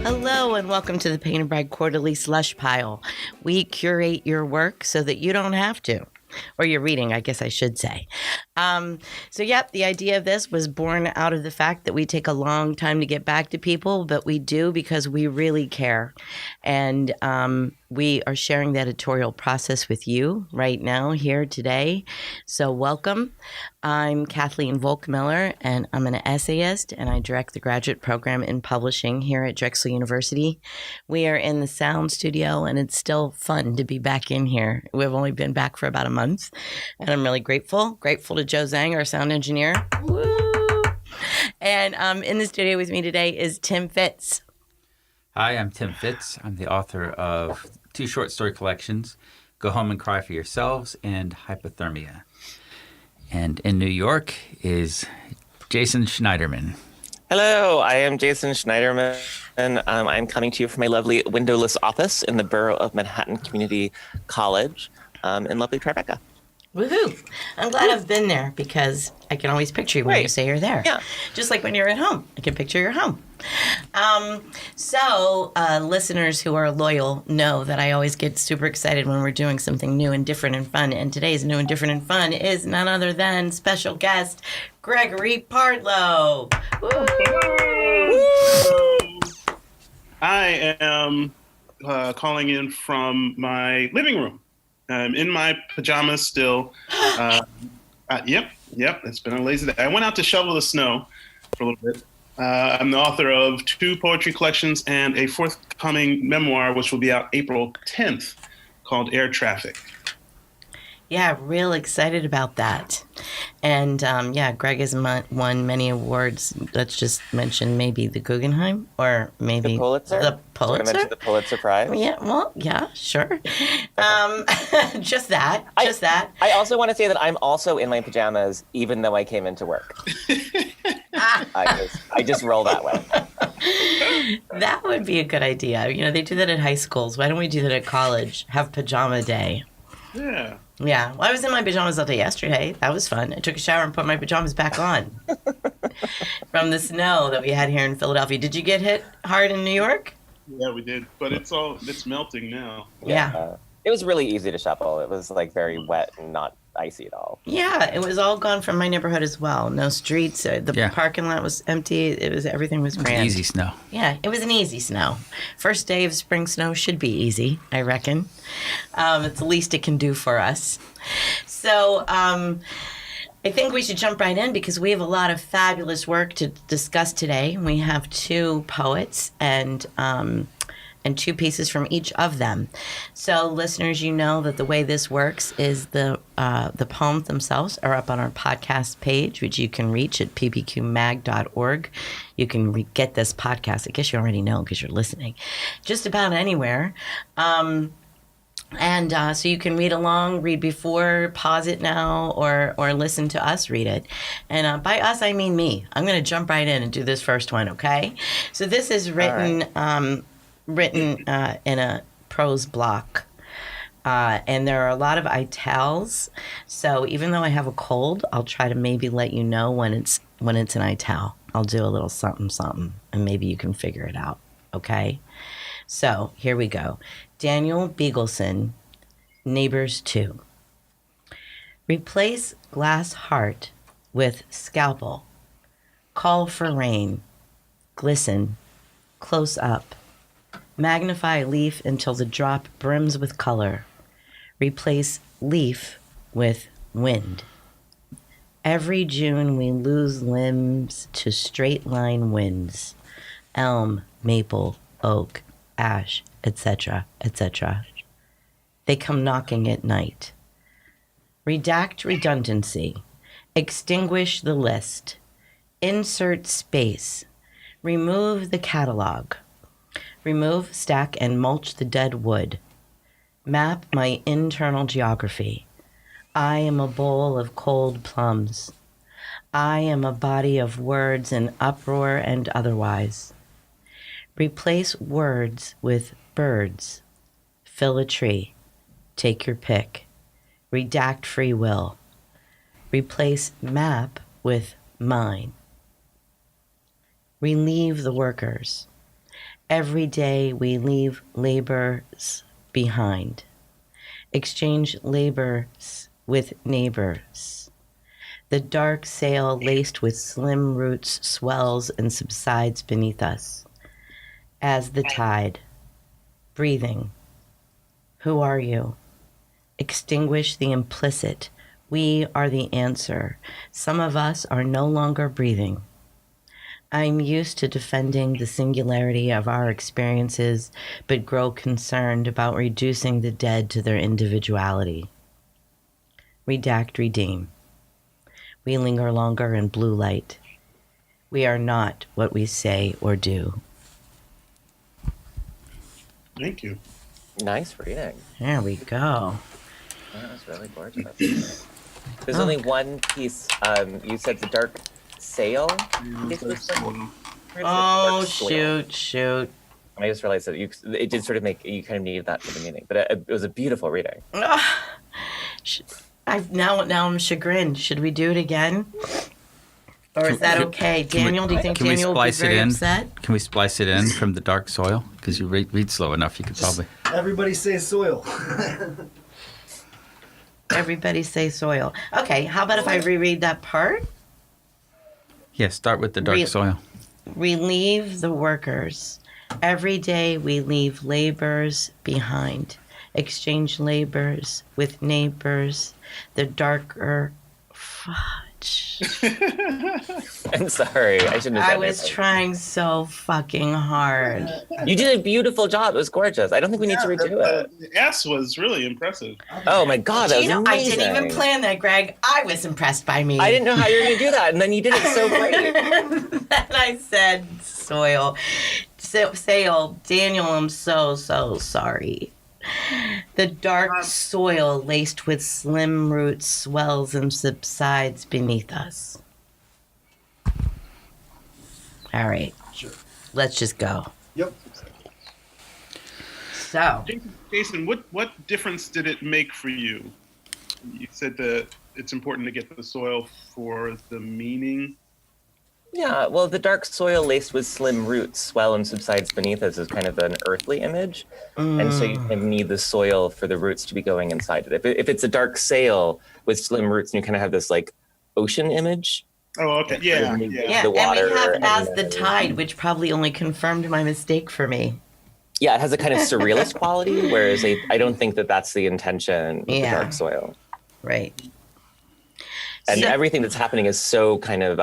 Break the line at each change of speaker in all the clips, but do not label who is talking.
Hello and welcome to the Painted Bride Quarterly Slush Pile. We curate your work so that you don't have to. Or your reading, I guess I should say. The idea of this was born out of the fact that we take a long time to get back to people, but we do because we really care. And we are sharing the editorial process with you right now here today. So welcome. I'm Kathleen Volkmiller, and I'm an essayist, and I direct the graduate program in publishing here at Drexel University. We are in the sound studio, and it's still fun to be back in here. We've only been back for about a month, and I'm really grateful to Joe Zhang, our sound engineer. Woo! And in the studio with me today is Tim Fitz.
Hi, I'm Tim Fitz. I'm the author of 2 short story collections, Go Home and Cry for Yourselves and Hypothermia. And in New York is Jason Schneiderman.
Hello, I am Jason Schneiderman, and I'm coming to you from my lovely windowless office in the borough of Manhattan Community College in lovely Tribeca.
Woohoo! I'm glad I've been there because I can always picture you when you say you're there.
Yeah.
Just like when you're at home, I can picture your home. Listeners who are loyal know that I always get super excited when we're doing something new and different and fun. And today's new and different and fun is none other than special guest Gregory Pardlo. Woo!
I am calling in from my living room. I'm in my pajamas still. Yep. It's been a lazy day. I went out to shovel the snow for a little bit. I'm the author of 2 poetry collections and a forthcoming memoir, which will be out April 10th, called Air Traffic.
Yeah, real excited about that. And Greg has won many awards. Let's just mention maybe the Guggenheim or maybe
the Pulitzer.
The Pulitzer?
Mention the Pulitzer Prize.
Yeah, sure. Just that.
I also want to say that I'm also in my pajamas, even though I came into work. I just roll that way.
That would be a good idea. You know, they do that at high schools. Why don't we do that at college? Have pajama day.
Yeah.
Yeah. Well, I was in my pajamas all day yesterday. That was fun. I took a shower and put my pajamas back on from the snow that we had here in Philadelphia. Did you get hit hard in New York?
Yeah, we did. But it's melting now.
Yeah.
It was really easy to shovel. It was like very wet and not icy at all.
Yeah, it was all gone from my neighborhood as well. No streets. The parking lot was empty. Everything was grand.
Easy snow.
Yeah, it was an easy snow. First day of spring snow should be easy, I reckon. It's the least it can do for us. So I think we should jump right in because we have a lot of fabulous work to discuss today. We have 2 poets and 2 pieces from each of them. So listeners, you know that the way this works is the poems themselves are up on our podcast page, which you can reach at ppqmag.org. You can get this podcast. I guess you already know because you're listening. Just about anywhere. So you can read along, read before, pause it now, or listen to us read it. And by us, I mean me. I'm going to jump right in and do this first one, okay? So this is written in a prose block. And there are a lot of itals. So even though I have a cold, I'll try to maybe let you know when it's an ital. I'll do a little something, and maybe you can figure it out, okay? So here we go. Daniel Biegelson, Neighbors 2. Replace glass heart with scalpel. Call for rain. Glisten. Close up. Magnify leaf until the drop brims with color. Replace leaf with wind. Every June we lose limbs to straight line winds. Elm, maple, oak, ash, etc., etc. They come knocking at night. Redact redundancy. Extinguish the list. Insert space. Remove the catalog. Remove, stack, and mulch the dead wood. Map my internal geography. I am a bowl of cold plums. I am a body of words in uproar and otherwise. Replace words with birds. Fill a tree. Take your pick. Redact free will. Replace map with mine. Relieve the workers. Every day we leave labors behind. Exchange labors with neighbors. The dark sail laced with slim roots swells and subsides beneath us. As the tide, breathing. Who are you? Extinguish the implicit. We are the answer. Some of us are no longer breathing. I'm used to defending the singularity of our experiences, but grow concerned about reducing the dead to their individuality. Redact, redeem. We linger longer in blue light. We are not what we say or do.
Thank you.
Nice reading.
There we go.
That was really gorgeous. There's only one piece. You said the dark sail.
Oh, shoot.
I just realized that it did sort of make you kind of needed that for the meaning, but it was a beautiful reading.
Now I'm chagrined. Should we do it again? Or is that okay? Daniel, do you think Daniel will be very upset?
Can we splice it in from the dark soil? Because you read slow enough, you could probably.
Everybody say soil.
Everybody say soil. Okay, how about if I reread that part?
Yeah, start with the dark soil.
Relieve the workers. Every day we leave labors behind. Exchange labors with neighbors. The darker fudge.
I'm sorry. I shouldn't have said
I was trying so fucking hard.
You did a beautiful job. It was gorgeous. I don't think we need to redo it.
The S was really impressive.
Oh my God, that was amazing.
I didn't even plan that, Greg. I was impressed by me.
I didn't know how you were going to do that, and then you did it so great.
Then I said soil. Sail. Daniel, I'm so sorry. The dark soil laced with slim roots swells and subsides beneath us. All right.
Sure.
Let's just go.
Yep.
So,
Jason, what difference did it make for you? You said that it's important to get the soil for the meaning.
Yeah, well, the dark soil laced with slim roots swell and subsides beneath us is kind of an earthly image. And so you kind of need the soil for the roots to be going inside it. If it's a dark sail with slim roots and you kind of have this like ocean image.
Oh, okay. Yeah.
The water
and we have as the tide, which probably only confirmed my mistake for me.
Yeah, it has a kind of surrealist quality, whereas I don't think that that's the intention with the dark soil.
Right.
And everything that's happening is so kind of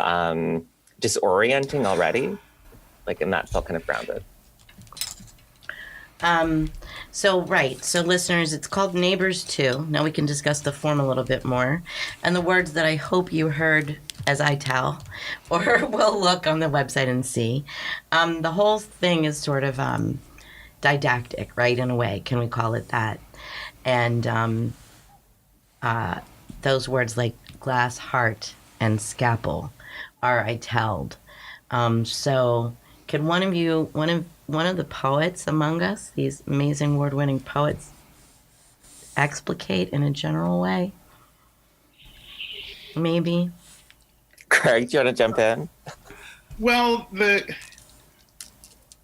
disorienting already, and that felt kind of grounded.
So listeners, it's called Neighbors 2. Now we can discuss the form a little bit more and the words that I hope you heard as I tell, or will look on the website and see. The whole thing is sort of didactic, right, in a way. Can we call it that? And those words like glass heart and scalpel are itelled. So could one of the poets among us, these amazing award-winning poets, explicate in a general way? Maybe.
Craig, do you want to jump in?
Well,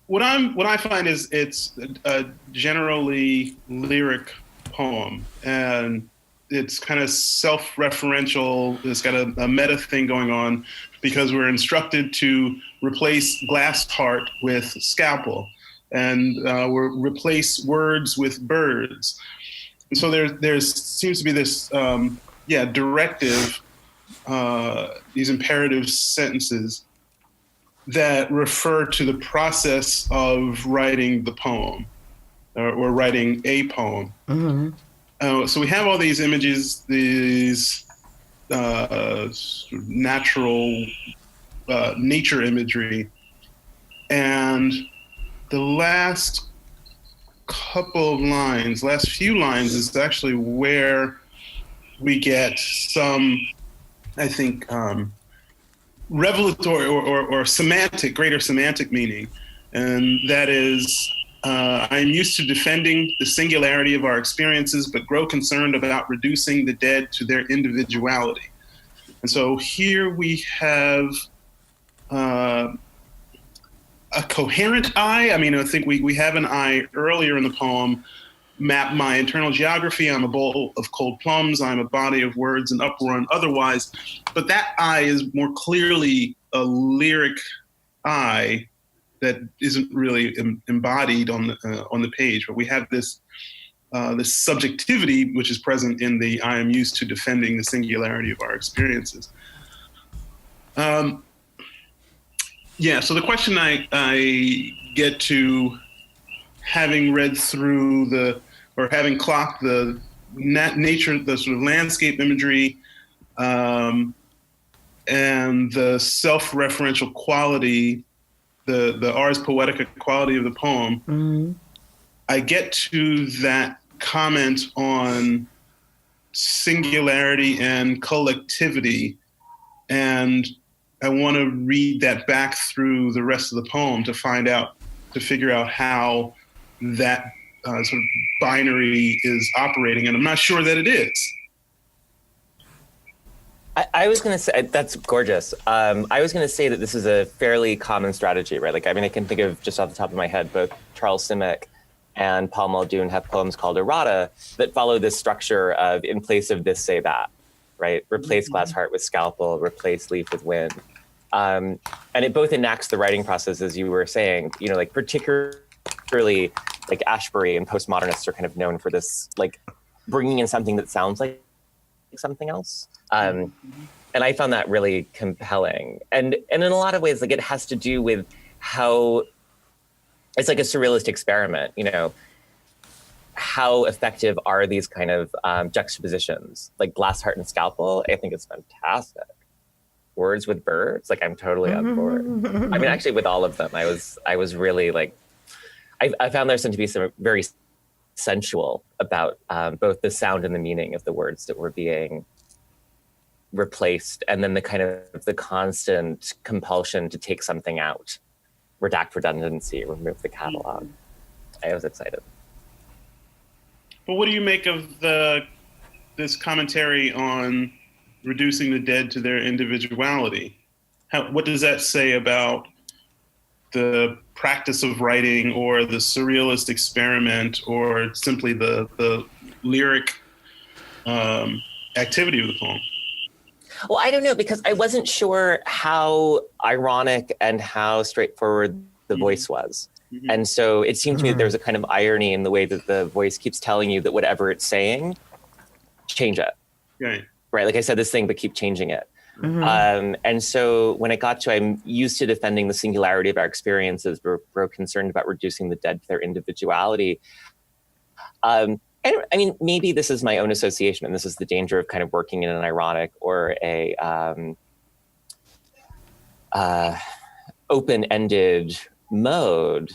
what I find is it's a generally lyric poem, and it's kind of self-referential. It's got a meta thing going on because we're instructed to replace glass heart with scalpel, and we're replace words with birds. And so there seems to be this directive, these imperative sentences that refer to the process of writing the poem or writing a poem. Mm-hmm. So we have all these images, these natural nature imagery, and the last few lines is actually where we get some, I think, revelatory or semantic, greater semantic meaning. And that is, I'm used to defending the singularity of our experiences, but grow concerned about reducing the dead to their individuality. And so here we have a coherent I. I mean, I think we have an I earlier in the poem. Map my internal geography. I'm a bowl of cold plums. I'm a body of words in uproar and otherwise. But that I is more clearly a lyric I that isn't really embodied on the page. But we have this subjectivity which is present in the I am used to defending the singularity of our experiences. Yeah. So the question I get to, having read through or having clocked the nature, the sort of landscape imagery, and the self-referential quality, the ars poetica quality of the poem,
Mm-hmm.
I get to that comment on singularity and collectivity, and I want to read that back through the rest of the poem to figure out how that sort of binary is operating, and I'm not sure that it is.
I was going to say, that's gorgeous. I was going to say that this is a fairly common strategy, right? Like, I mean, I can think of just off the top of my head, both Charles Simic and Paul Muldoon have poems called errata that follow this structure of, in place of this, say that, right? Replace glass heart with scalpel, replace leaf with wind. And it both enacts the writing process, as you were saying, you know, like particularly like Ashbery and postmodernists are kind of known for this, like bringing in something that sounds like something else. And I found that really compelling. And in a lot of ways, like it has to do with how it's like a surrealist experiment, you know, how effective are these kind of juxtapositions, like glass heart and scalpel? I think it's fantastic. Words with birds, like I'm totally on board. I mean, actually with all of them, I was really like, I found there to be some very sensual about both the sound and the meaning of the words that were being replaced, and then the kind of the constant compulsion to take something out, redact redundancy, remove the catalog. I was excited.
But what do you make of this commentary on reducing the dead to their individuality? What does that say about the practice of writing, or the surrealist experiment, or simply the lyric activity of the poem?
Well, I don't know, because I wasn't sure how ironic and how straightforward the voice was. Mm-hmm. And so it seemed to me that there was a kind of irony in the way that the voice keeps telling you that whatever it's saying, change it. Right. Like I said this thing, but keep changing it. Mm-hmm. And so when it got to, I'm used to defending the singularity of our experiences, we're concerned about reducing the dead to their individuality. And I mean, maybe this is my own association, and this is the danger of kind of working in an ironic or a open-ended mode,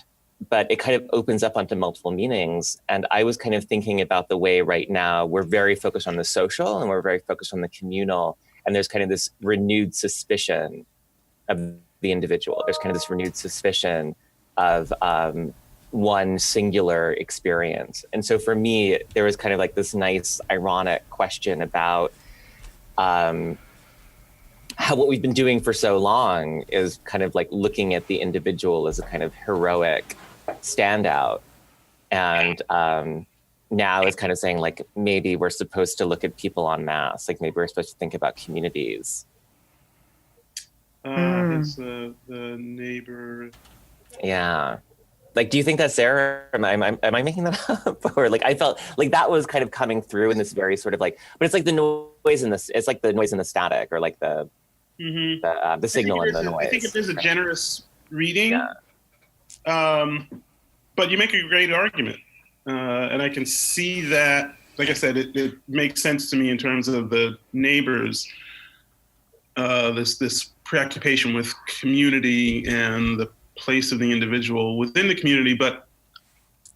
but it kind of opens up onto multiple meanings. And I was kind of thinking about the way right now we're very focused on the social and we're very focused on the communal. And there's kind of this renewed suspicion of the individual. There's kind of this renewed suspicion of one singular experience. And so for me, there was kind of like this nice ironic question about how what we've been doing for so long is kind of like looking at the individual as a kind of heroic standout. And now it's kind of saying like, maybe we're supposed to look at people en masse. Like maybe we're supposed to think about communities.
It's the neighbor.
Yeah. Like, do you think that's there? Am I making that up? Or like, I felt like that was kind of coming through in this very sort of like, but it's like the noise in this, it's like the noise in the static, or like the signal in the noise.
I think it is a generous reading, but you make a great argument. And I can see that, like I said, it makes sense to me in terms of the neighbors, this preoccupation with community and the place of the individual within the community. But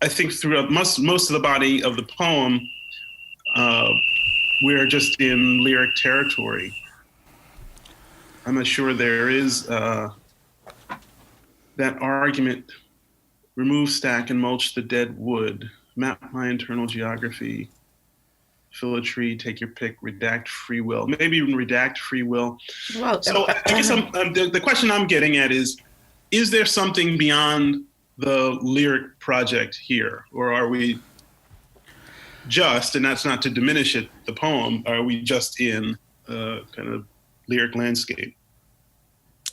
I think throughout most of the body of the poem, we're just in lyric territory. I'm not sure there is that argument, remove, stack, and mulch the dead wood, map my internal geography, fill a tree, take your pick, redact free will, maybe even redact free will. Well, so I guess the question I'm getting at is, is there something beyond the lyric project here, or are we just, and that's not to diminish it, the poem, are we just in a kind of lyric landscape?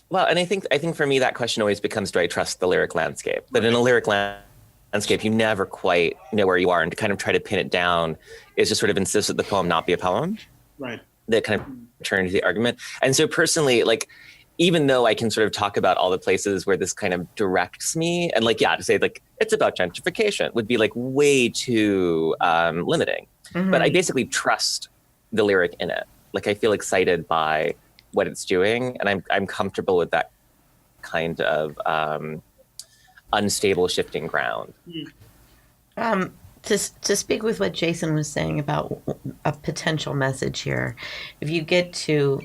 Well, and I think for me that question always becomes, do I trust the lyric landscape? That in a lyric landscape, you never quite know where you are, and to kind of try to pin it down is just sort of insist that the poem not be a poem.
Right.
That kind of turns the argument. And so personally, like, even though I can sort of talk about all the places where this kind of directs me, and like, yeah, to say like it's about gentrification would be like way too limiting.
Mm-hmm.
But I basically trust the lyric in it. Like I feel excited by what it's doing, and I'm comfortable with that kind of unstable shifting ground.
To speak with what Jason was saying about a potential message here, if you get to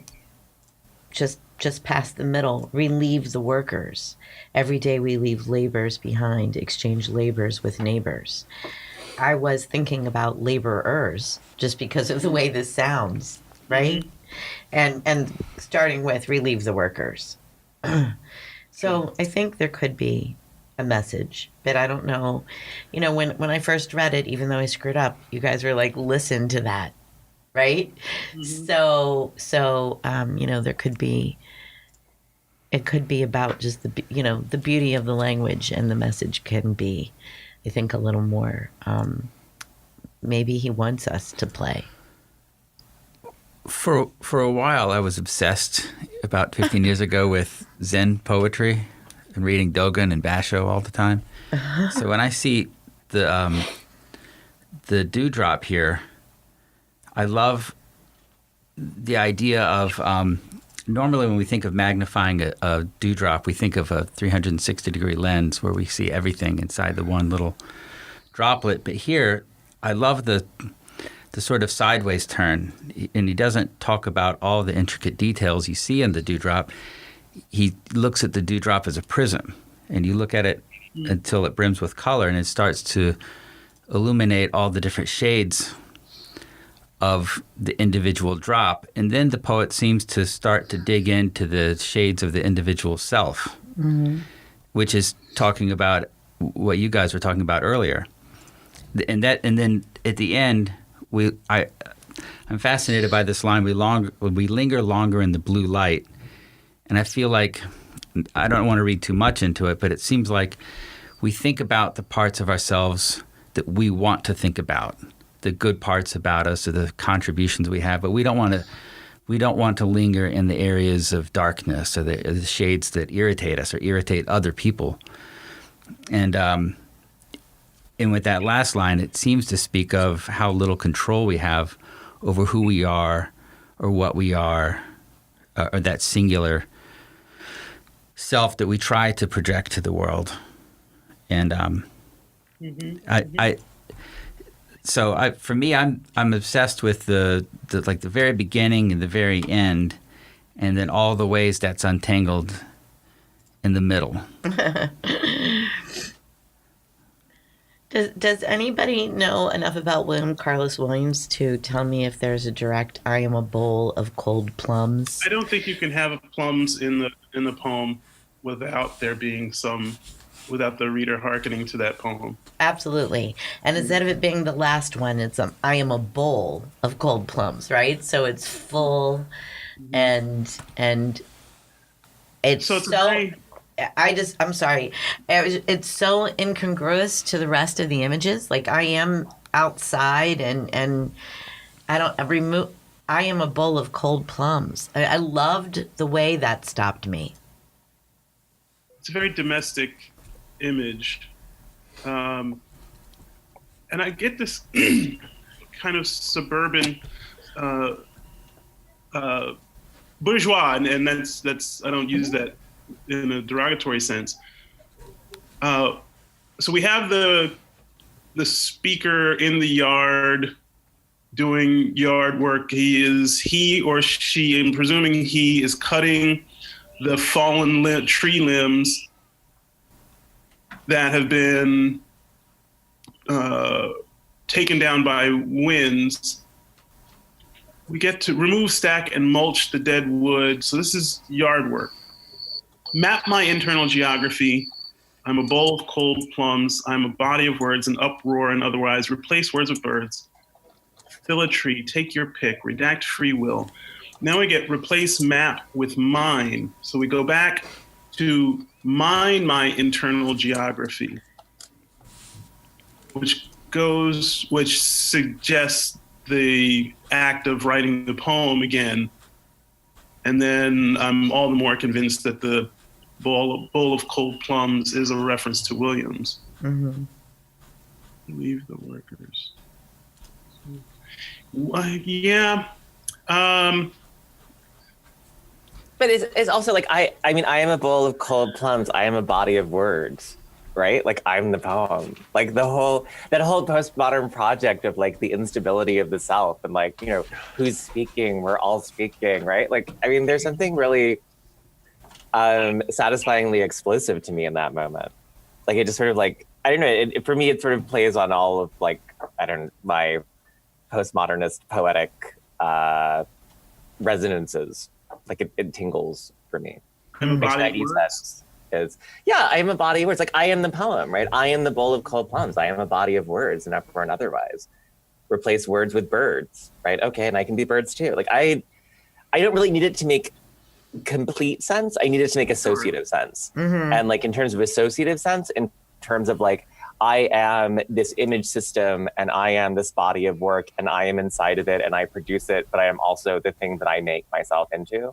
just past the middle, relieve the workers. Every day we leave labors behind, exchange labors with neighbors. I was thinking about laborers just because of the way this sounds, right? And starting with relieve the workers. So I think there could be a message, but I don't know. You know, when I first read it, even though I screwed up, you guys were like, listen to that, right? Mm-hmm. So you know, it could be about just the beauty of the language, and the message can be, I think, a little more, maybe he wants us to play.
For a while, I was obsessed about 15 years ago with Zen poetry and reading Dogen and Basho all the time. So when I see the dewdrop here, I love the idea of normally when we think of magnifying a dewdrop, we think of a 360-degree lens where we see everything inside the one little droplet. But here, I love the sort of sideways turn, and he doesn't talk about all the intricate details you see in the dewdrop. He looks at the dewdrop as a prism, and you look at it until it brims with color, and it starts to illuminate all the different shades of the individual drop. And then the poet seems to start to dig into the shades of the individual self, which is talking about what you guys were talking about earlier. And then at the end, I'm fascinated by this line. We linger longer in the blue light, and I feel like I don't want to read too much into it, but it seems like we think about the parts of ourselves that we want to think about, the good parts about us or the contributions we have, but we don't want to linger in the areas of darkness or the shades that irritate us or irritate other people. And with that last line, it seems to speak of how little control we have over who we are or what we are, or that singular self that we try to project to the world. And for me, I'm obsessed with the very beginning and the very end, and then all the ways that's untangled in the middle.
Does anybody know enough about William Carlos Williams to tell me if there's a direct "I am a bowl of cold plums"?
I don't think you can have plums in the poem without there being without the reader hearkening to that poem.
Absolutely. And instead of it being the last one, it's I am a bowl of cold plums, right? So it's full, and it's so. I'm sorry. It's so incongruous to the rest of the images. Like I am outside and I am a bowl of cold plums. I loved the way that stopped me.
It's a very domestic image. And I get this kind of suburban bourgeois, and that's I don't use that in a derogatory sense. So we have the speaker in the yard doing yard work. He or she, I'm presuming he is cutting the fallen tree limbs that have been taken down by winds. We get to remove, stack, and mulch the dead wood. So this is yard work. map my internal geography. I'm a bowl of cold plums. I'm a body of words, an uproar and otherwise. Replace words with birds. Fill a tree, take your pick, redact free will. Now we get replace map with mine. So we go back to mine my internal geography, which suggests the act of writing the poem again. And then I'm all the more convinced that the bowl of cold plums is a reference to Williams.
Mm-hmm.
Leave the workers. Yeah.
But it's also like, I mean, I am a bowl of cold plums. I am a body of words, right? Like I'm the poem. Like that whole postmodern project of like the instability of the self and like, you know, who's speaking? We're all speaking, right? Like, I mean, there's something really satisfyingly explosive to me in that moment. Like it just sort of like, I don't know, for me, it sort of plays on all of like, my postmodernist poetic resonances. Like it tingles for me.
I'm a body of words.
I am a body of words. Like I am the poem, right? I am the bowl of cold plums. I am a body of words, and uproar and otherwise. Replace words with birds, right? Okay, and I can be birds too. Like I don't really need it to make complete sense. I need it to make associative sense.
Mm-hmm.
And like in terms of associative sense, in terms of like, I am this image system and I am this body of work and I am inside of it and I produce it, but I am also the thing that I make myself into.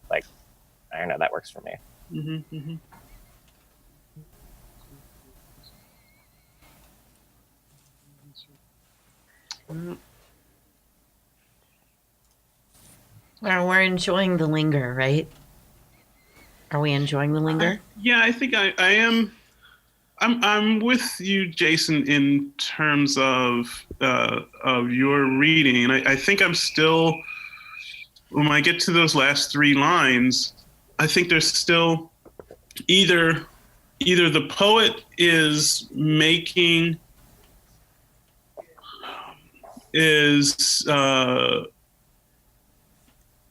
Like, I don't know, that works for me.
Mm-hmm, mm-hmm.
Well, we're enjoying the linger, right? Are we enjoying the linger?
Yeah, I think I am. I'm with you, Jason, in terms of your reading, and I think I'm still. When I get to those last three lines, I think there's still either the poet is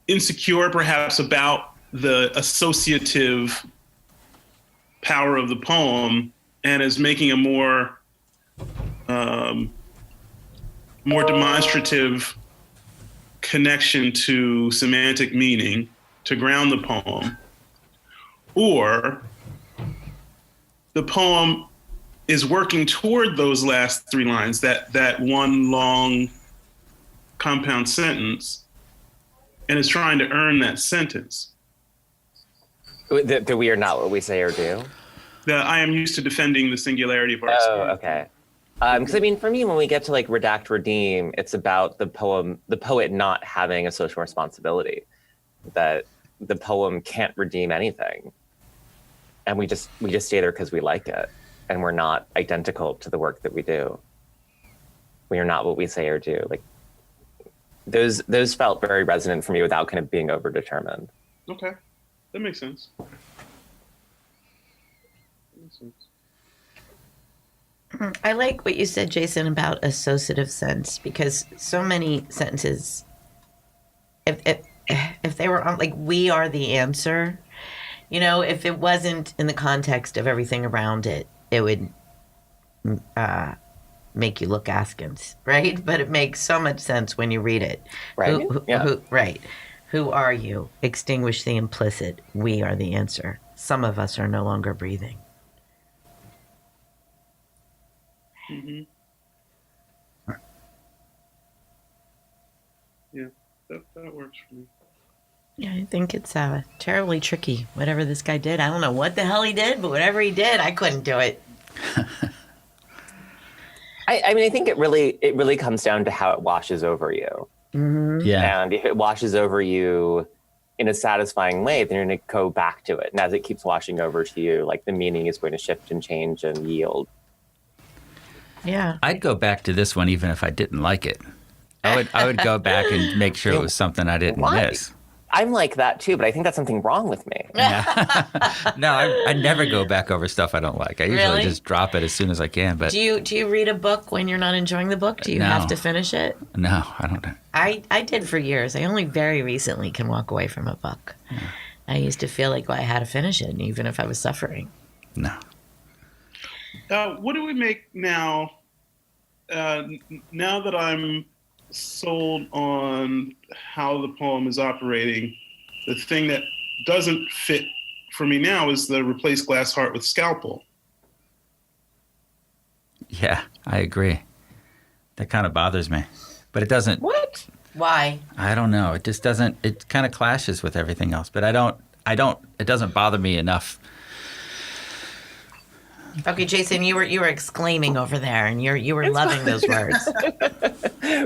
insecure, perhaps, about the associative power of the poem, and is making a more demonstrative connection to semantic meaning to ground the poem, or the poem is working toward those last three lines, that one long compound sentence, and is trying to earn that sentence.
That we are not what we say or do?
I am used to defending the singularity of our
experience. Okay. Because I mean, for me, when we get to like redact, redeem, it's about the poet not having a social responsibility, that the poem can't redeem anything, and we just stay there because we like it, and we're not identical to the work that we do. We are not what we say or do. Like those felt very resonant for me without kind of being overdetermined.
Okay, that makes sense.
I like what you said, Jason, about associative sense, because so many sentences, if they were on, like, we are the answer, you know, if it wasn't in the context of everything around it, it would make you look askance, right? But it makes so much sense when you read it.
Right.
Right. Who are you? Extinguish the implicit. We are the answer. Some of us are no longer breathing.
Mm-hmm. Yeah, that works for me.
Yeah, I think it's terribly tricky, whatever this guy did. I don't know what the hell he did, but whatever he did, I couldn't do it.
I mean, I think it really comes down to how it washes over you.
Mm-hmm.
Yeah.
And if it washes over you in a satisfying way, then you're going to go back to it. And as it keeps washing over to you, like the meaning is going to shift and change and yield.
Yeah.
I'd go back to this one even if I didn't like it. I would go back and make sure it was something I didn't miss.
I'm like that too, but I think that's something wrong with me.
Yeah. No, I never go back over stuff I don't like. I usually just drop it as soon as I can. But
do you read a book when you're not enjoying the book? Do you have to finish it?
No, I don't.
I did for years. I only very recently can walk away from a book. I used to feel like I had to finish it, even if I was suffering.
No.
What do we make now? Now that I'm sold on how the poem is operating, the thing that doesn't fit for me now is the replace glass heart with scalpel.
Yeah, I agree. That kind of bothers me. But it doesn't.
What? Why?
I don't know. It just doesn't. It kind of clashes with everything else. But I don't. It doesn't bother me enough.
Okay, Jason, you were exclaiming over there, and you were loving those words.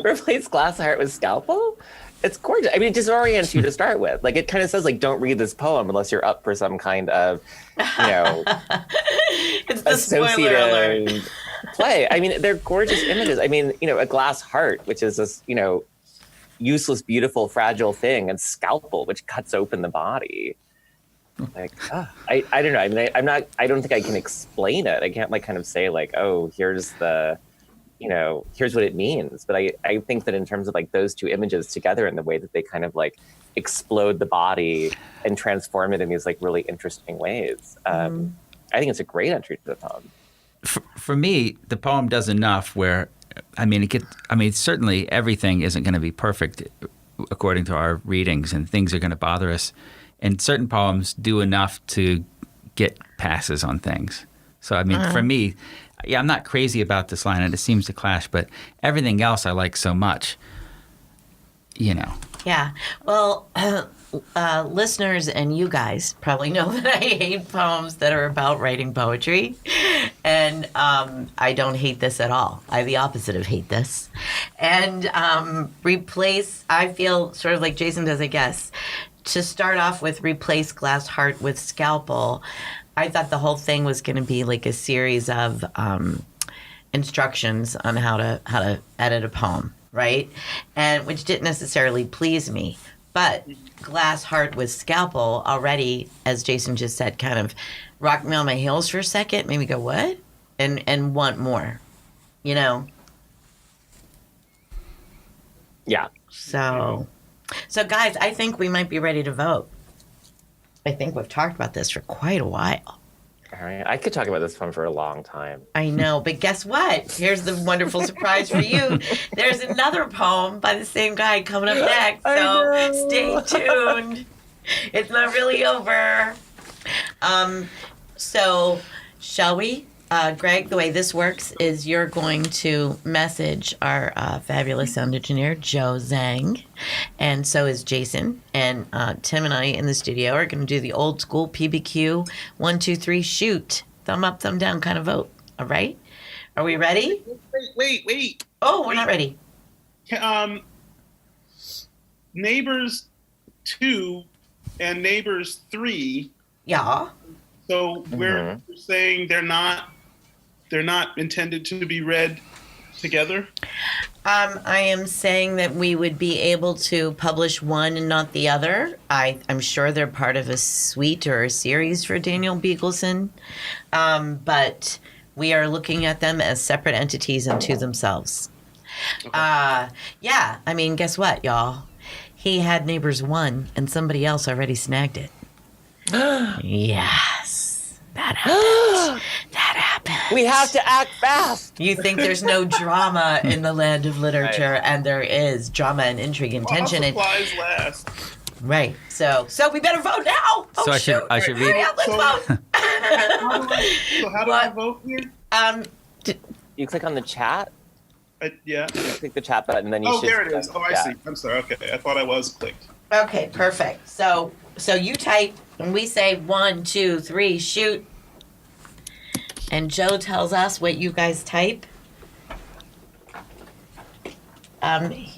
Replace glass heart with scalpel? It's gorgeous. I mean, it disorients you to start with. Like, it kind of says, like, don't read this poem unless you're up for some kind of,
It's the spoiler alert.
Play. I mean, they're gorgeous images. I mean, a glass heart, which is this, useless, beautiful, fragile thing, and scalpel, which cuts open the body. Like, I don't know. I mean, I don't think I can explain it. I can't kind of say oh, here's the, here's what it means. But I think that in terms of those two images together and the way that they kind of explode the body and transform it in these really interesting ways. I think it's a great entry to the poem.
For me, the poem does enough where, certainly everything isn't going to be perfect according to our readings, and things are going to bother us. And certain poems do enough to get passes on things. So, for me, I'm not crazy about this line, and it seems to clash, but everything else I like so much,
Yeah. Well, listeners and you guys probably know that I hate poems that are about writing poetry. And I don't hate this at all. I have the opposite of hate this. And I feel sort of like Jason does, I guess. To start off with replace glass heart with scalpel, I thought the whole thing was going to be a series of instructions on how to edit a poem, right? And which didn't necessarily please me. But glass heart with scalpel already, as Jason just said, kind of rocked me on my heels for a second, made me go, what? And want more,
Yeah.
So guys, I think we might be ready to vote. I think we've talked about this for quite a while.
All right. I could talk about this one for a long time.
I know, but guess what? Here's the wonderful surprise for you. There's another poem by the same guy coming up next, so stay tuned. It's not really over. So shall we? Greg, the way this works is you're going to message our fabulous sound engineer, Joe Zhang, and so is Jason. And Tim and I in the studio are going to do the old school PBQ 1, 2, 3 shoot. Thumb up, thumb down kind of vote. All right? Are we ready?
Wait.
Oh, we're not ready.
Neighbors 2 and Neighbors 3.
Yeah.
So we're saying they're not intended to be read together?
I am saying that we would be able to publish one and not the other. I'm sure they're part of a suite or a series for Daniel Biegelson, but we are looking at them as separate entities unto themselves. Okay. Guess what, y'all? He had Neighbors 1 and somebody else already snagged it. Yes. That happened.
We have to act fast.
You think there's no drama in the land of literature, and there is drama and intrigue and tension.
Supplies last.
Right. So we better vote now. Oh,
so I should read.
Hurry up, let's vote.
So how do I vote here?
You click on the chat.
Yeah.
You click the chat button, and then you should.
Oh, there it is. Oh, I see. I'm sorry. Okay, I thought I was clicked.
Okay, perfect. So you type, and we say 1, 2, 3, shoot. And Joe tells us what you guys type. We're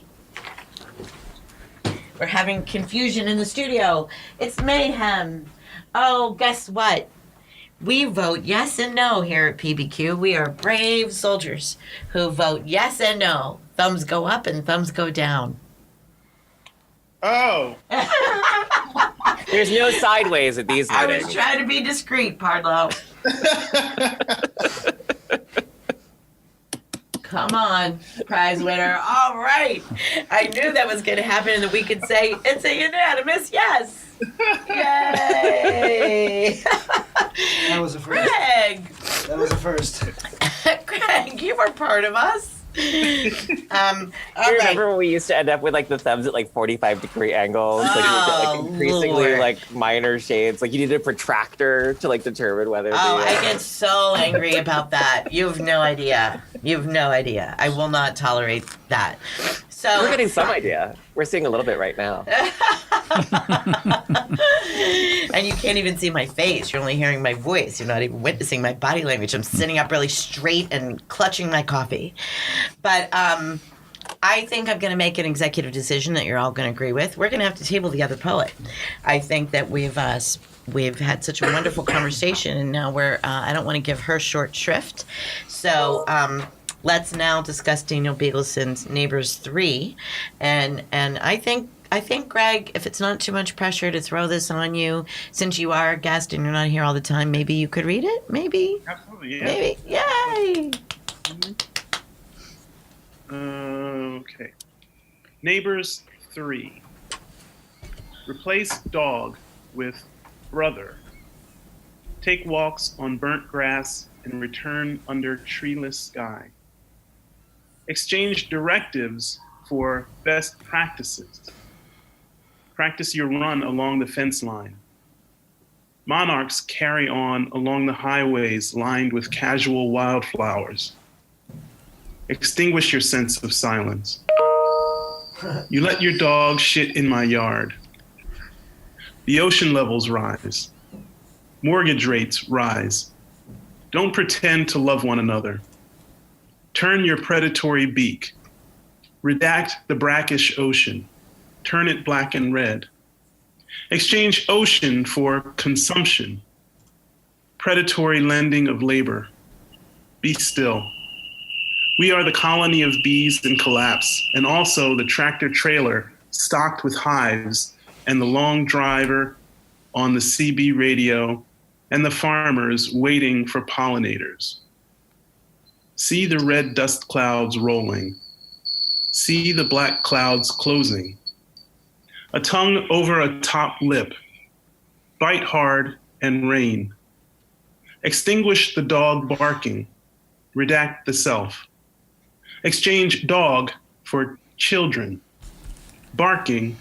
having confusion in the studio. It's mayhem. Oh, guess what? We vote yes and no here at PBQ. We are brave soldiers who vote yes and no. Thumbs go up and thumbs go down.
Oh.
There's no sideways at these meetings.
I was trying to be discreet, Pardlo. Come on, prize winner. All right. I knew that was going to happen and that we could say it's a unanimous yes. Yay!
That was a first.
Greg!
That was a first.
Greg, you were part of us. All
I
right.
remember when we used to end up with like the thumbs at like 45-degree angles, like, you would get, like increasingly
Lord.
like minor shades. Like you needed a protractor to like determine whether.
Oh, I get so angry about that. You have no idea. You have no idea. I will not tolerate that. So
We're getting some idea. We're seeing a little bit right now.
And you can't even see my face. You're only hearing my voice. You're not even witnessing my body language. I'm sitting up really straight and clutching my coffee. But I think I'm going to make an executive decision that you're all going to agree with. We're going to have to table the other poet. I think that we've had such a wonderful conversation, and now I don't want to give her short shrift. So let's now discuss Daniel Biegelson's Neighbors 3. And I think, Greg, if it's not too much pressure to throw this on you, since you are a guest and you're not here all the time, maybe you could read it? Maybe?
Absolutely, yeah.
Maybe. Yay!
Okay. Neighbors 3. Replace dog with brother. Take walks on burnt grass and return under treeless sky. Exchange directives for best practices. Practice your run along the fence line. Monarchs carry on along the highways lined with casual wildflowers. Extinguish your sense of silence. You let your dog shit in my yard. The ocean levels rise. Mortgage rates rise. Don't pretend to love one another. Turn your predatory beak. Redact the brackish ocean. Turn it black and red. Exchange ocean for consumption. Predatory lending of labor. Be still. We are the colony of bees in collapse, and also the tractor trailer stocked with hives, and the long driver on the CB radio, and the farmers waiting for pollinators. See the red dust clouds rolling. See the black clouds closing. A tongue over a top lip. Bite hard and rain. Extinguish the dog barking. Redact the self. Exchange dog for children. Barking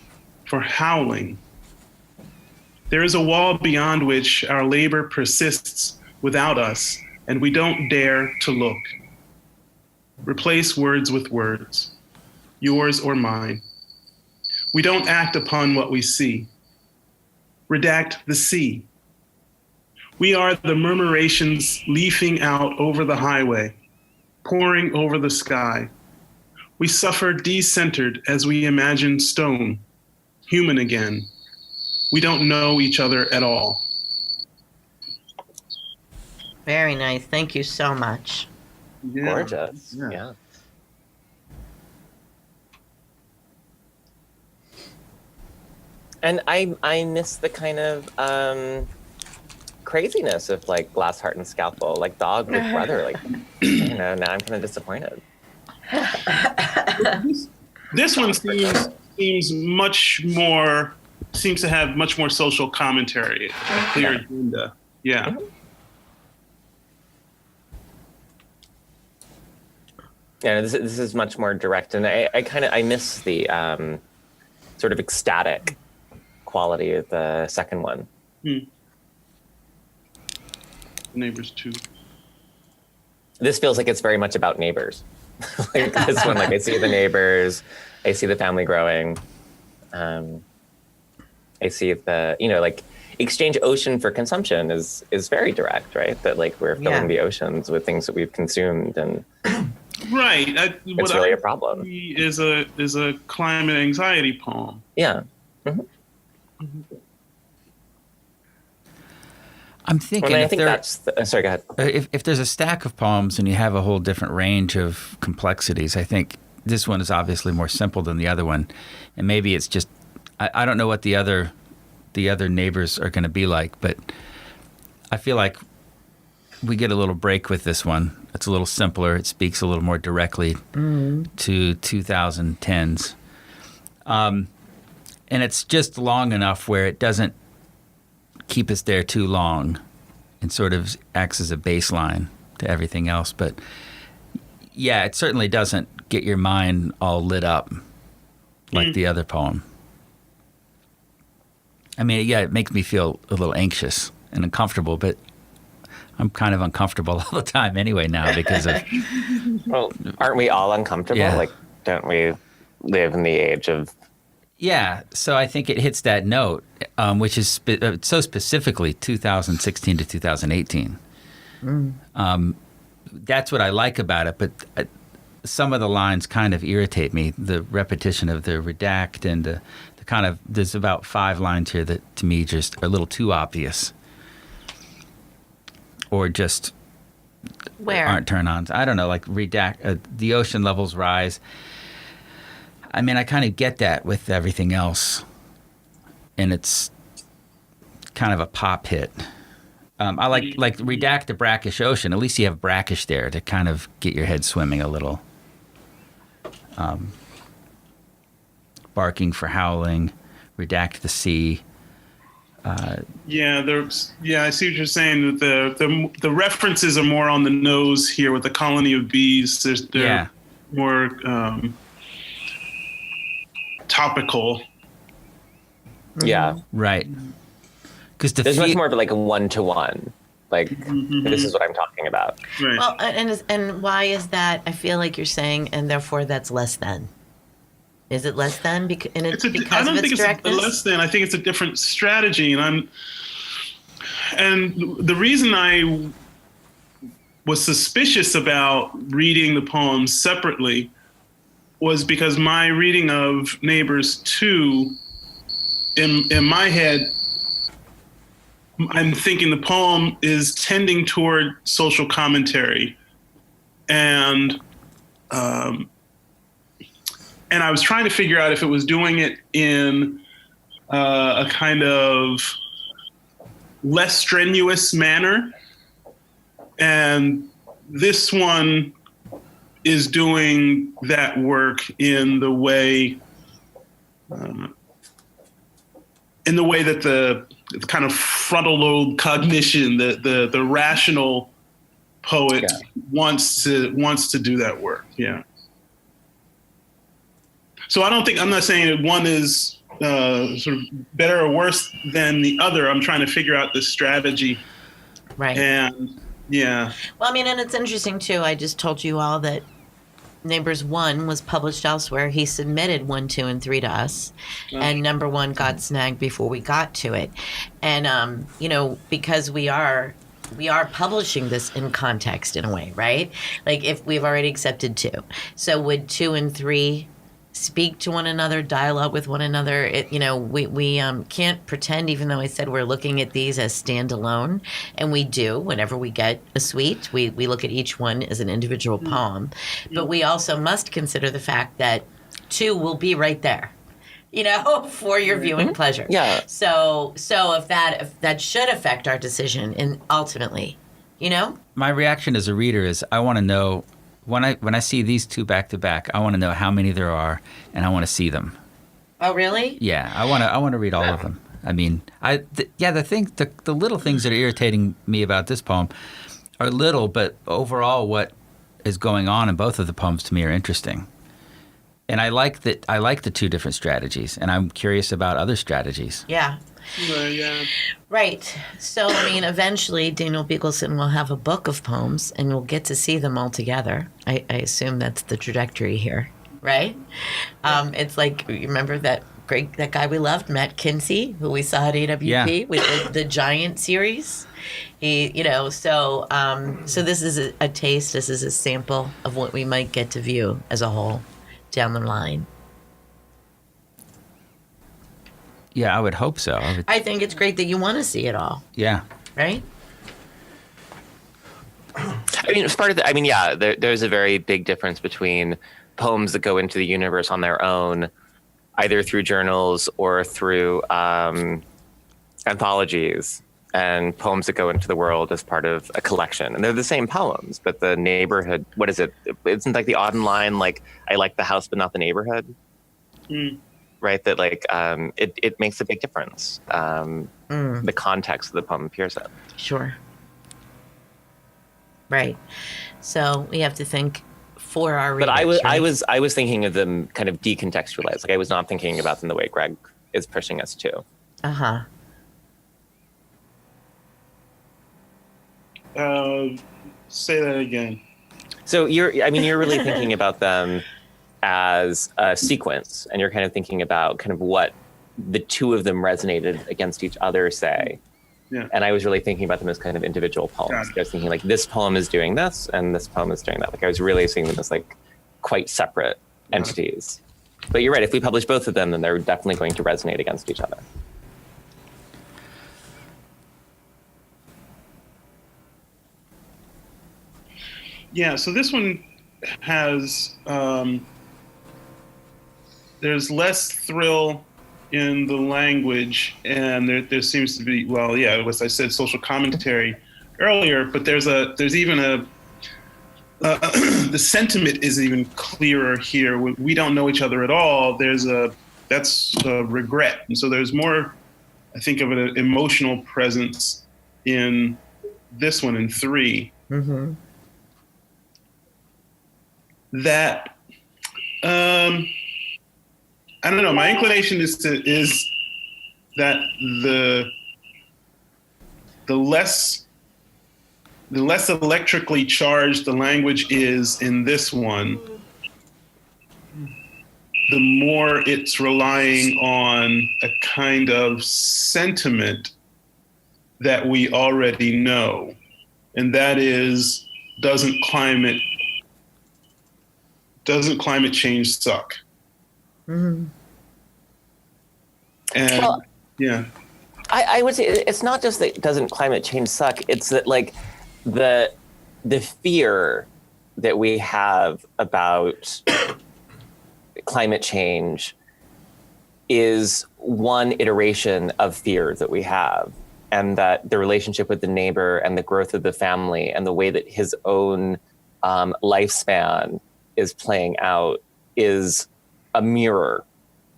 for howling. There is a wall beyond which our labor persists without us, and we don't dare to look. Replace words with words, yours or mine. We don't act upon what we see. Redact the sea. We are the murmurations leafing out over the highway, pouring over the sky. We suffer decentered as we imagine stone, human again. We don't know each other at all.
Very nice. Thank you so much.
Yeah.
Gorgeous.
Yeah.
Yeah. And I miss the kind of craziness of like Glass Heart and Scalpel, like dog with brother. Like, you know, now I'm kind of disappointed.
This one seems to have much more social commentary, a clear agenda. Yeah.
Mm-hmm. Yeah, this is much more direct, and I miss the sort of ecstatic quality of the second one.
Neighbors 2.
This feels like it's very much about neighbors. Like this one, like I see the neighbors, I see the family growing. I see the, you know, like exchange ocean for consumption is very direct, right? That like we're filling the oceans with things that we've consumed, and
right.
It's really a problem.
Is a climate anxiety poem.
Yeah. Mm-hmm.
I'm thinking
Well, I think that's sorry, go ahead.
if there's a stack of poems and you have a whole different range of complexities, I think this one is obviously more simple than the other one, and maybe it's just I don't know what the other neighbors are going to be like, but I feel like we get a little break with this one. It's a little simpler. It speaks a little more directly to 2010s. And it's just long enough where it doesn't keep us there too long and sort of acts as a baseline to everything else. But yeah, it certainly doesn't get your mind all lit up like the other poem. I mean, yeah, it makes me feel a little anxious and uncomfortable, but I'm kind of uncomfortable all the time anyway now because of...
Well, aren't we all uncomfortable?
Yeah.
Like, don't we live in the age of...
Yeah, so I think it hits that note, which is so specifically 2016 to 2018. That's what I like about it, but some of the lines kind of irritate me. The repetition of the redact and the kind of... There's about 5 lines here that, to me, just are a little too obvious. Or just
Where?
aren't turn-ons. I don't know, like redact, the ocean levels rise. I mean, I kind of get that with everything else, and it's kind of a pop hit. I like redact the brackish ocean. At least you have brackish there to kind of get your head swimming a little. Barking for howling, redact the sea.
I see what you're saying. The references are more on the nose here with the colony of bees. They're more topical.
Yeah.
Right. Because
There's much more of like a one-to-one. Like, this is what I'm talking about.
Right.
Well, and why is that? I feel like you're saying, and therefore that's less than. Is it less than? Because
I don't
of
think
its
it's
directness?
less than. I think it's a different strategy, and the reason I was suspicious about reading the poems separately was because my reading of Neighbors 2, in my head, I'm thinking the poem is tending toward social commentary, and I was trying to figure out if it was doing it in a kind of less strenuous manner, and this one is doing that work in the way that the kind of frontal lobe cognition, the rational poet wants to do that work. Yeah. So I'm not saying that one is sort of better or worse than the other. I'm trying to figure out this strategy.
Right.
And yeah.
Well, I mean, and it's interesting too. I just told you all that Neighbors 1 was published elsewhere. He submitted 1, 2, and 3 to us, and number 1 got snagged before we got to it. And because we are publishing this in context in a way, right? Like if we've already accepted 2, so would 2 and 3 speak to one another, dialogue with one another? We can't pretend, even though I said we're looking at these as standalone, and we do whenever we get a suite. We look at each one as an individual poem, but we also must consider the fact that 2 will be right there, for your viewing pleasure.
Yeah.
So if that should affect our decision, and ultimately,
My reaction as a reader is I want to know, when I see these 2 back to back, I want to know how many there are, and I want to see them.
Oh, really?
Yeah, I want to read all of them. I mean, the little things that are irritating me about this poem are little, but overall, what is going on in both of the poems to me are interesting. And I like that. I like the 2 different strategies, and I'm curious about other strategies.
Yeah. Right. So, I mean, eventually Daniel Biegelson will have a book of poems, and we'll get to see them all together. I assume that's the trajectory here, right? It's like, you remember that guy we loved, Matt Kinsey, who we saw at AWP with the Giant series? So this is a taste, this is a sample of what we might get to view as a whole down the line.
Yeah, I would hope so.
I think it's great that you want to see it all.
Yeah.
Right?
I mean, it's part of there's a very big difference between poems that go into the universe on their own, either through journals or through anthologies, and poems that go into the world as part of a collection. And they're the same poems, but the neighborhood, what is it? Isn't like the Auden line, like, I like the house, but not the neighborhood? right? That like it makes a big difference. The context of the poem appears in.
Sure. Right. So we have to think for our readers.
But
right?
I was thinking of them kind of decontextualized. Like I was not thinking about them the way Greg is pushing us to.
Uh-huh.
Say that again.
So you're really thinking about them as a sequence, and you're kind of thinking about kind of what the two of them resonated against each other, say.
Yeah.
And I was really thinking about them as kind of individual poems. I was thinking like this poem is doing this and this poem is doing that. Like I was really seeing them as like quite separate entities. But you're right, if we publish both of them, then they're definitely going to resonate against each other.
Yeah, so this one has, there's less thrill in the language, and there seems to be, well, yeah, as I said, social commentary earlier, but there's even the sentiment is even clearer here. We don't know each other at all. That's a regret. And so there's more, I think, of an emotional presence in this one in 3.
Mm-hmm.
That I don't know. My inclination is that the less electrically charged the language is in this one, the more it's relying on a kind of sentiment that we already know, and that is, doesn't climate change suck?
Mm-hmm.
And
well,
yeah,
I would say it's not just that doesn't climate change suck. It's that like the fear that we have about climate change is one iteration of fear that we have, and that the relationship with the neighbor and the growth of the family and the way that his own lifespan is playing out is a mirror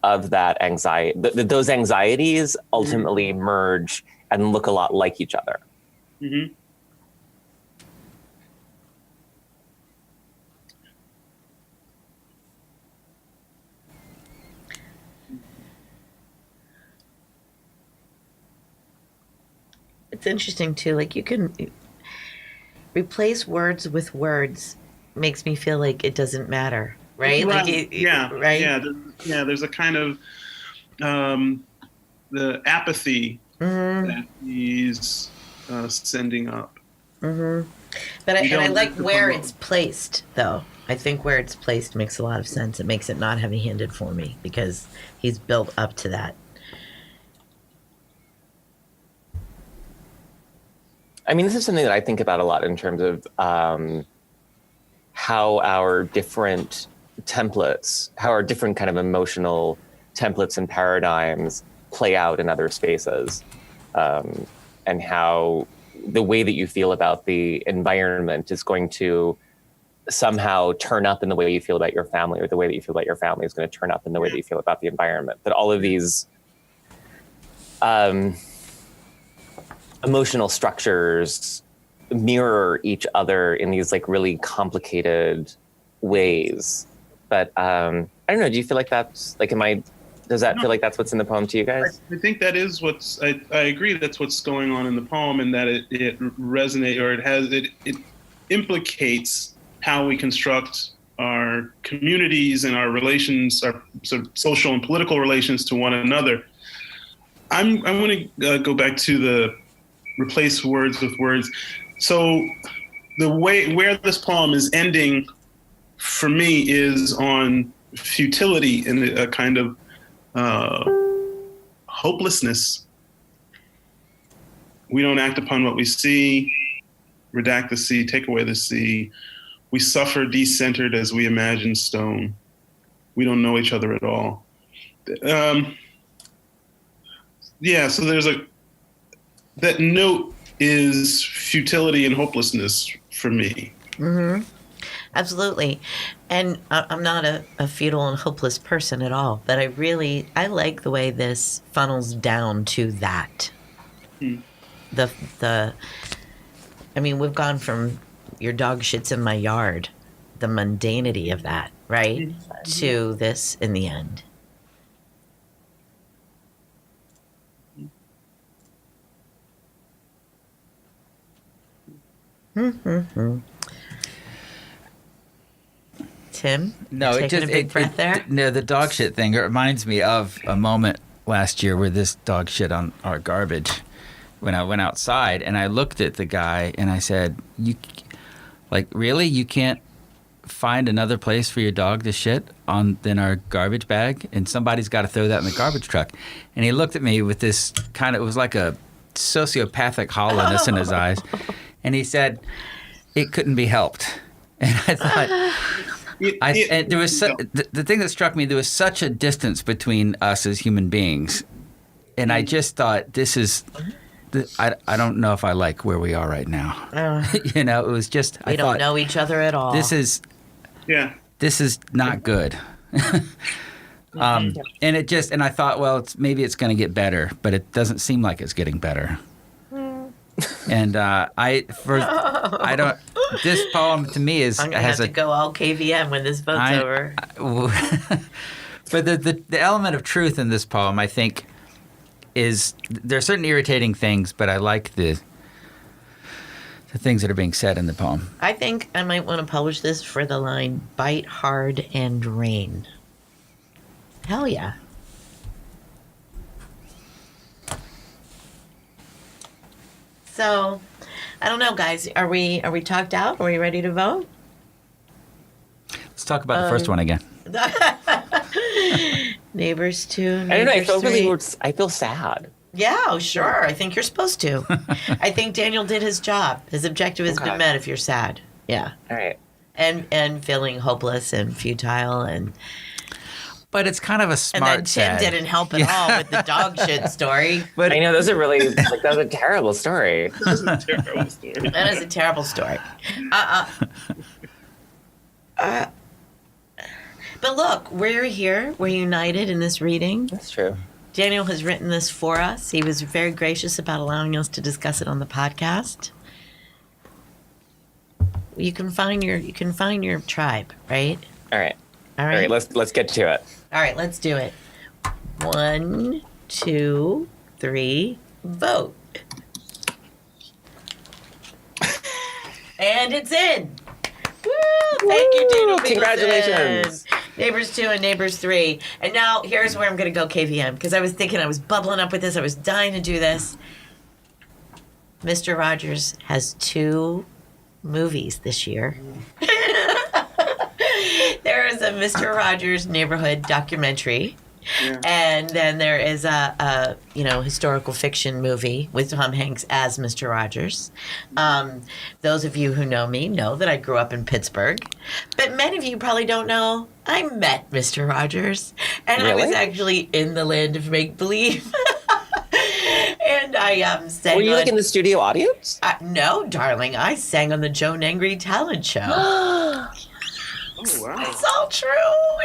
of that anxiety. Those anxieties ultimately merge and look a lot like each other.
mm-hmm.
It's interesting too. Like you can replace words with words makes me feel like it doesn't matter, right?
Right.
Like
Right.
Yeah.
There's a kind of the apathy that he's sending up.
Mm-hmm. But I like where it's placed, though. I think where it's placed makes a lot of sense. It makes it not heavy-handed for me because he's built up to that.
I mean, this is something that I think about a lot in terms of how our different templates, how our different kind of emotional templates and paradigms play out in other spaces, and how the way that you feel about the environment is going to somehow turn up in the way you feel about your family, or the way that you feel about your family is going to turn up in the way that you feel about the environment. That all of these emotional structures mirror each other in these like really complicated ways. But I don't know, do you feel like that's like, does that feel like that's what's in the poem to you guys?
I think that is I agree that's what's going on in the poem, and that it resonates, or it implicates how we construct our communities and our relations, our sort of social and political relations to one another. I want to go back to the replace words with words. So the way where this poem is ending for me is on futility and a kind of hopelessness. We don't act upon what we see, redact the sea, take away the sea. We suffer decentered as we imagine stone. We don't know each other at all. So there's that note is futility and hopelessness for me.
Mm-hmm. Absolutely. And I'm not a futile and hopeless person at all, but I like the way this funnels down to that. I mean, we've gone from your dog shits in my yard, the mundanity of that, right? To this in the end. Tim?
No, it
taking
just
a big breath there?
No, the dog shit thing. It reminds me of a moment last year where this dog shit on our garbage. When I went outside and I looked at the guy and I said, "You, like, really? You can't find another place for your dog to shit than our garbage bag, and somebody's got to throw that in the garbage truck." And he looked at me with this it was like a sociopathic hollowness in his eyes, and he said, "It couldn't be helped." And I thought, and there was the thing that struck me. There was such a distance between us as human beings, and I just thought, this is. I don't know if I like where we are right now. You know, it was just
We don't know each other at all.
This is not good. And I thought, well, maybe it's going to get better, but it doesn't seem like it's getting better. And I don't. This poem to me
I'm gonna have to go all KVM when this vote's over.
But the element of truth in this poem, I think, is there are certain irritating things, but I like the things that are being said in the poem.
I think I might want to publish this for the line "Bite hard and rain." Hell yeah. So, I don't know, guys. Are we talked out? Are we ready to vote?
Let's talk about the first one again.
Neighbors 2,
I don't know. I
Neighbors
feel
3.
I feel sad.
Yeah, oh, sure. I think you're supposed to. I think Daniel did his job. His objective has been met if you're sad. Yeah.
All right.
And feeling hopeless and futile
But it's kind of a smart
And then Tim
sad.
didn't help at all with the dog shit story.
But
I know those are really that was a terrible story.
This is a terrible story.
That is a terrible story. But look, we're here. We're united in this reading.
That's true.
Daniel has written this for us. He was very gracious about allowing us to discuss it on the podcast. You can find your tribe, right?
All right.
All
All
right.
right. Let's get to it.
All right, let's do it. 1, 2, 3, vote. And it's in. Woo! Thank you, Daniel Biegelson.
Congratulations.
Neighbors 2 and Neighbors 3. And now here's where I'm going to go KVM because I was thinking I was bubbling up with this. I was dying to do this. Mr. Rogers has 2 movies this year. There is a Mr. Rogers neighborhood documentary.
Yeah.
And then there is a historical fiction movie with Tom Hanks as Mr. Rogers. Those of you who know me know that I grew up in Pittsburgh. But many of you probably don't know I met Mr. Rogers. And I was
Really?
actually in the land of make-believe. And I sang
Were you
on...
like in the studio audience?
No, darling. I sang on the Joan Angry talent show.
Oh, wow.
It's all true.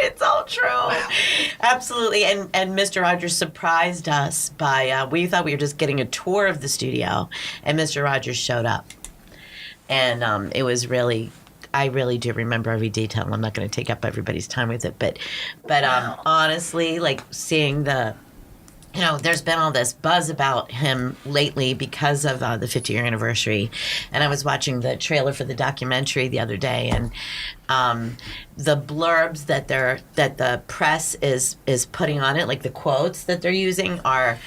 It's all true. Absolutely. And Mr. Rogers surprised us by, we thought we were just getting a tour of the studio, and Mr. Rogers showed up. And it was really, I really do remember every detail. I'm not going to take up everybody's time with it. But honestly, like seeing there's been all this buzz about him lately because of the 50-year anniversary. And I was watching the trailer for the documentary the other day, and the blurbs that the press is putting on it, like the quotes that they're using, are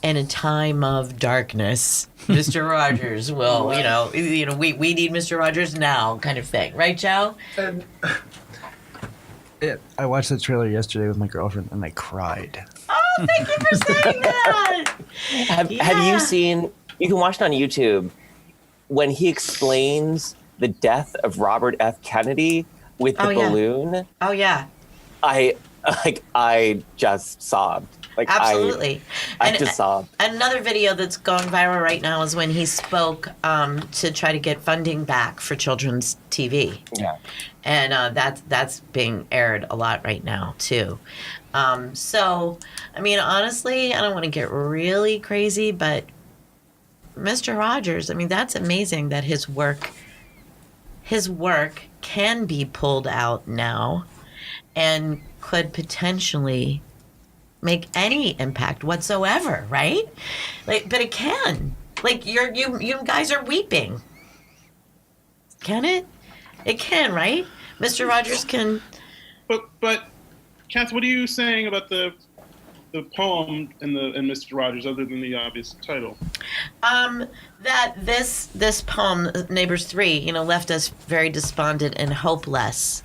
"in a time of darkness, Mr. Rogers will, we need Mr. Rogers now," kind of thing, right, Joe?
I watched the trailer yesterday with my girlfriend and I cried.
Oh, thank you for saying that.
Have you seen? You can watch it on YouTube when he explains the death of Robert F. Kennedy with the balloon.
Oh yeah.
I like I just sobbed. Like
Absolutely.
I just sobbed.
Another video that's going viral right now is when he spoke to try to get funding back for children's TV.
Yeah.
And that's being aired a lot right now too. So, I mean, honestly, I don't want to get really crazy, but Mr. Rogers, I mean, that's amazing that his work can be pulled out now and could potentially make any impact whatsoever, right? Like, but it can. Like, you guys are weeping. Can it? It can, right? Mr. Rogers can.
But, Kath, what are you saying about the poem in Mr. Rogers, other than the obvious title?
That this poem, Neighbors 3, left us very despondent and hopeless.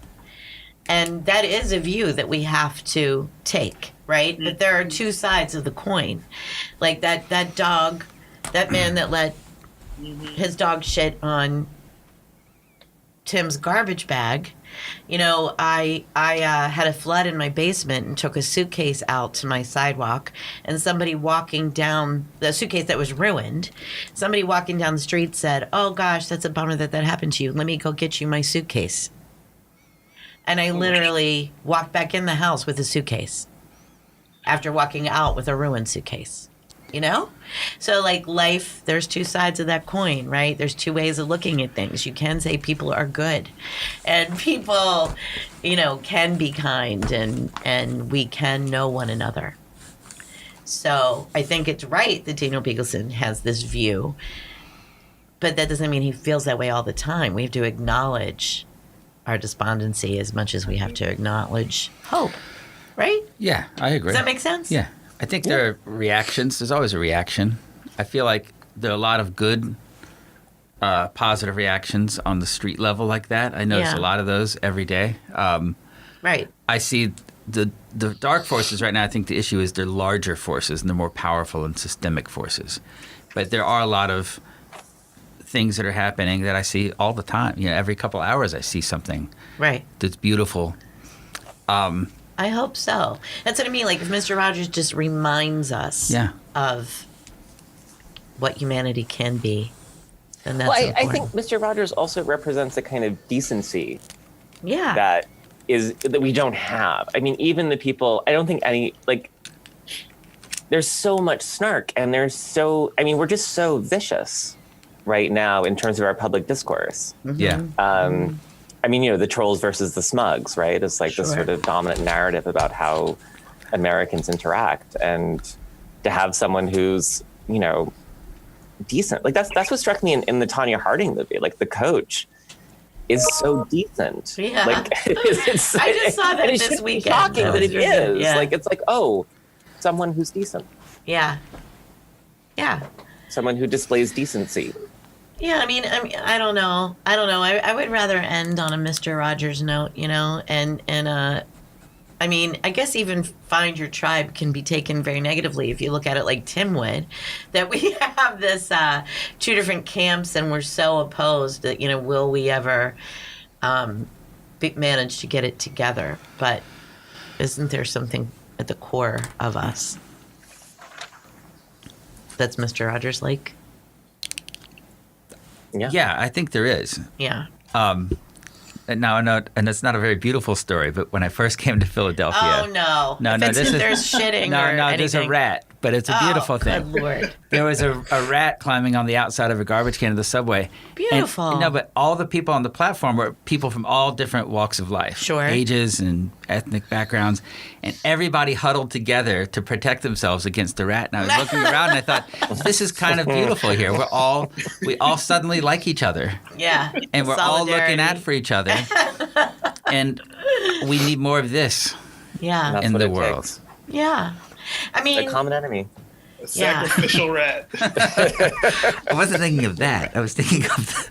And that is a view that we have to take, right? But there are two sides of the coin. Like that dog, that man that let his dog shit on Tim's garbage bag. I had a flood in my basement and took a suitcase out to my sidewalk, and somebody walking down the suitcase that was ruined, somebody walking down the street said, "Oh gosh, that's a bummer that happened to you. Let me go get you my suitcase." And I literally walked back in the house with a suitcase after walking out with a ruined suitcase. So like life, there's two sides of that coin, right? There's two ways of looking at things. You can say people are good, and people, can be kind, and we can know one another. So I think it's right that Daniel Biegelson has this view, but that doesn't mean he feels that way all the time. We have to acknowledge our despondency as much as we have to acknowledge hope, right?
Yeah, I agree.
Does that make sense?
Yeah. I think there are reactions. There's always a reaction. I feel like there are a lot of good, positive reactions on the street level like that. I notice a lot of those every day.
Right.
I see the dark forces right now. I think the issue is they're larger forces and they're more powerful and systemic forces. But there are a lot of things that are happening that I see all the time. Every couple hours I see something that's beautiful.
I hope so. That's what I mean. Like, if Mr. Rogers just reminds us of what humanity can be, then that's important.
I think Mr. Rogers also represents a kind of decency
that
we don't have. I mean, even the people, I don't think there's so much snark, and we're just so vicious right now in terms of our public discourse.
Mm-hmm.
Yeah.
The trolls versus the smugs, right? It's like this sort of dominant narrative about how Americans interact, and to have someone who's, decent. Like that's what struck me in the Tonya Harding movie. Like the coach is so decent.
Yeah.
Like
I just saw that this weekend.
It's shocking that it is.
Yeah.
Like it's like, oh, someone who's decent.
Yeah. Yeah.
Someone who displays decency.
Yeah, I mean, I don't know. I would rather end on a Mr. Rogers note, and I guess even find your tribe can be taken very negatively if you look at it like Tim would, that we have this two different camps and we're so opposed that, will we ever manage to get it together? But isn't there something at the core of us that's Mr. Rogers like?
Yeah, I think there is.
Yeah.
And it's not a very beautiful story, but when I first came to Philadelphia.
Oh, no. There's shitting
No,
or anything.
there's a rat, but it's a beautiful thing.
Good Lord.
There was a rat climbing on the outside of a garbage can of the subway.
Beautiful.
But all the people on the platform were people from all different walks of life.
Sure.
Ages and ethnic backgrounds. And everybody huddled together to protect themselves against the rat. And I was looking around and I thought, this is kind of beautiful here. We all suddenly like each other.
Yeah.
And we're all looking out for each other. And we need more of this in the world.
Takes.
Yeah. I mean,
a common enemy.
A sacrificial rat.
I wasn't thinking of that. I was thinking of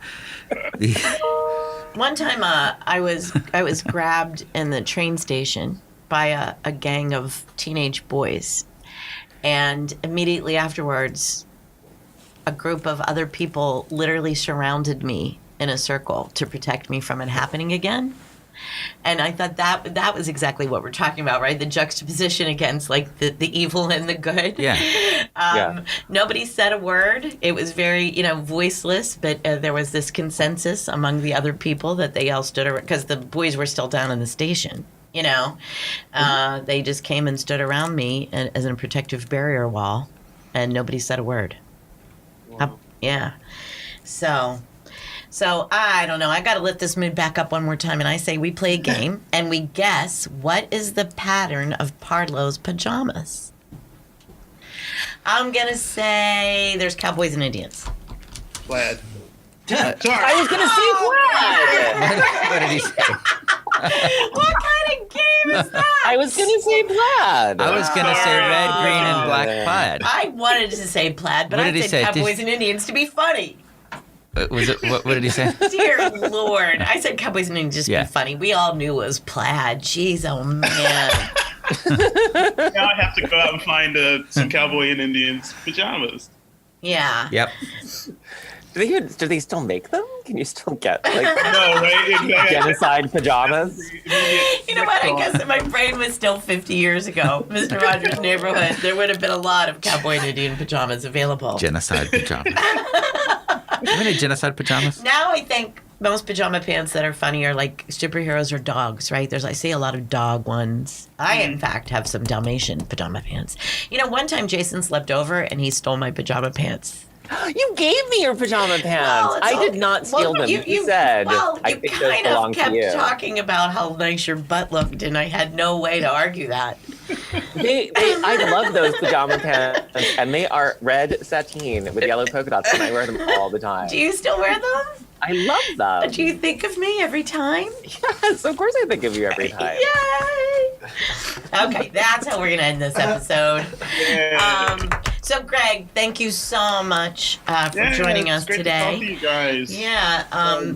the
one time I was grabbed in the train station by a gang of teenage boys, and immediately afterwards, a group of other people literally surrounded me in a circle to protect me from it happening again. And I thought that was exactly what we're talking about, right? The juxtaposition against like the evil and the good.
Yeah.
Nobody said a word. It was very, voiceless, but there was this consensus among the other people that they all stood around because the boys were still down in the station. They just came and stood around me as a protective barrier wall, and nobody said a word.
Wow.
Yeah. So I don't know. I got to lift this mood back up one more time, and I say we play a game, and we guess what is the pattern of Pardlo's pajamas. I'm going to say there's cowboys and Indians.
Plaid.
I
Sorry.
was gonna say plaid.
What did he say?
What kind of game is that?
I was gonna say plaid.
I was going to say red, green, and black plaid.
I wanted to say plaid, but
What
I
did he
said
say?
cowboys and Indians to be funny.
Was it? What did he say?
Dear Lord. I said cowboys and Indians just to be funny. We all knew it was plaid. Jeez, oh man.
Now I have to go out and find some cowboy and Indians pajamas.
Yeah.
Yep.
Do they still make them? Can you still get like
No, right? Exactly.
genocide pajamas?
You know what? I guess if my brain was still 50 years ago, Mr. Rogers' Neighborhood, there would have been a lot of cowboy and Indian pajamas available.
Genocide pajamas. How many genocide pajamas?
Now I think most pajama pants that are funny are like superheroes or dogs, right? I see a lot of dog ones. I, in fact, have some Dalmatian pajama pants. One time Jason slept over and he stole my pajama pants.
You gave me your pajama pants.
Well,
I did not steal them. You said. I
you
think those
kind of
belong to
kept
you.
talking about how nice your butt looked, and I had no way to argue that.
I love those pajama pants, and they are red sateen with yellow polka dots, and I wear them all the time.
Do you still wear them?
I love them.
Do you think of me every time?
Yes, of course I think of you every time.
Yay! Okay, that's how we're going to end this episode. So, Greg, thank you so much for joining us
it's great
today.
To talk to you guys.
Yeah.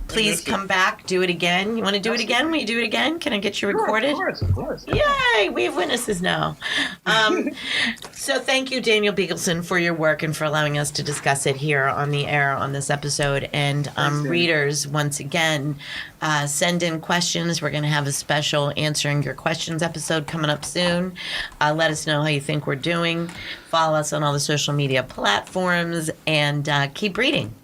Please come back. Do it again. You want to do it again? Will you do it again? Can I get you recorded?
Of course.
Yay! We have witnesses now. So thank you, Daniel Biegelson, for your work and for allowing us to discuss it here on the air on this episode. And readers, once again, send in questions. We're going to have a special Answering Your Questions episode coming up soon. Let us know how you think we're doing. Follow us on all the social media platforms and keep reading.